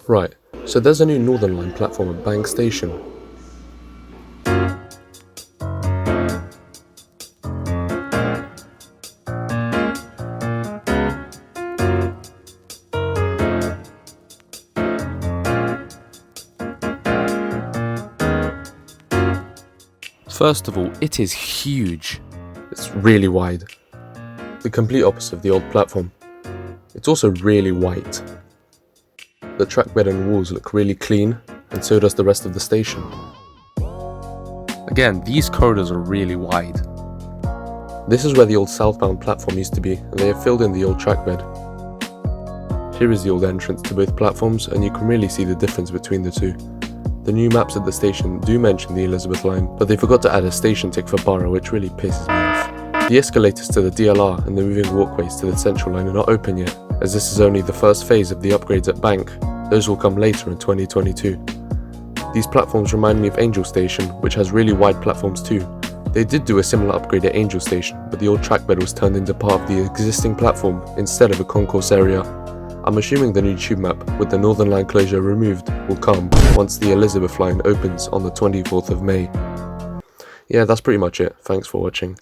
Right, so there's a new Northern Line platform at Bank Station. First of all, it is huge. It's really wide. The complete opposite of the old platform. It's also really white. The trackbed and walls look really clean, and so does the rest of the station. Again, these corridors are really wide. This is where the old southbound platform used to be, and they have filled in the old trackbed. Here is the old entrance to both platforms, and you can really see the difference between the two. The new maps at the station do mention the Elizabeth line, but they forgot to add a station tick for Borough, which really pisses me off. The escalators to the DLR and the moving walkways to the Central line are not open yet, as this is only the first phase of the upgrades at Bank. Those will come later in 2022. These platforms remind me of Angel Station, which has really wide platforms too. They did do a similar upgrade at Angel Station, but the old trackbed was turned into part of the existing platform instead of a concourse area. I'm assuming the new tube map, with the Northern Line closure removed, will come once the Elizabeth line opens on the 24th of May. Yeah, that's pretty much it. Thanks for watching.